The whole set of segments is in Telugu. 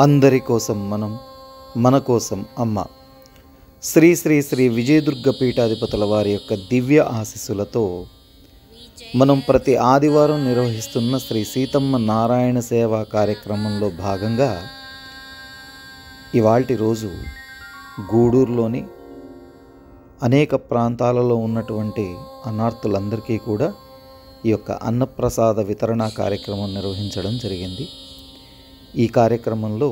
అందరి కోసం మనం, మన కోసం అమ్మ. శ్రీ శ్రీ శ్రీ విజయదుర్గ పీఠాధిపతుల వారి యొక్క దివ్య ఆశీస్సులతో మనం ప్రతి ఆదివారం నిర్వహిస్తున్న శ్రీ సీతమ్మ నారాయణ సేవా కార్యక్రమంలో భాగంగా ఇవాల్టి రోజు గూడూరులోని అనేక ప్రాంతాలలో ఉన్నటువంటి అన్నార్తులందరికీ కూడా ఈ యొక్క అన్నప్రసాద వితరణ కార్యక్రమం నిర్వహించడం జరిగింది. ఈ కార్యక్రమంలో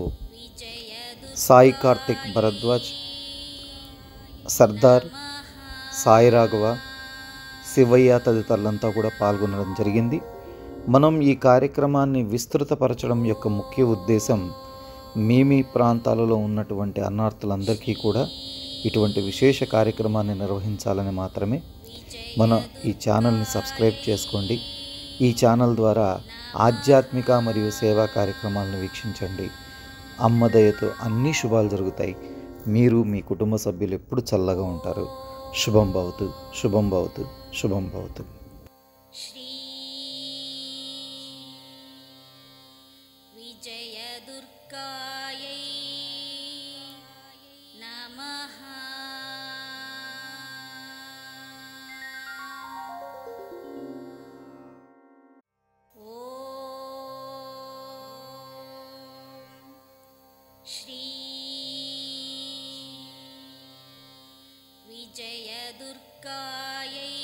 సాయి కార్తిక్ భరద్వాజ్, సర్దార్, సాయి రాఘవ, శివయ్య తదితరులంతా కూడా పాల్గొనడం జరిగింది. మనం ఈ కార్యక్రమాన్ని విస్తృతపరచడం యొక్క ముఖ్య ఉద్దేశం మీ ప్రాంతాలలో ఉన్నటువంటి అన్నార్తులందరికీ కూడా ఇటువంటి విశేష కార్యక్రమాన్ని నిర్వహించాలని మాత్రమే. మన ఈ ఛానల్ని సబ్స్క్రైబ్ చేసుకోండి. ఈ ఛానల్ ద్వారా ఆధ్యాత్మిక మరియు సేవా కార్యక్రమాలను వీక్షించండి. అమ్మ దయతో అన్ని శుభాలు జరుగుతాయి. మీరు మీ కుటుంబ సభ్యులు ఎప్పుడు చల్లగా ఉంటారు. శుభం భవతు, శుభం భవతు, శుభం భవతు. శ్రీ విజయదుర్గాయై నమః. శ్రీ విజయదుర్గాయై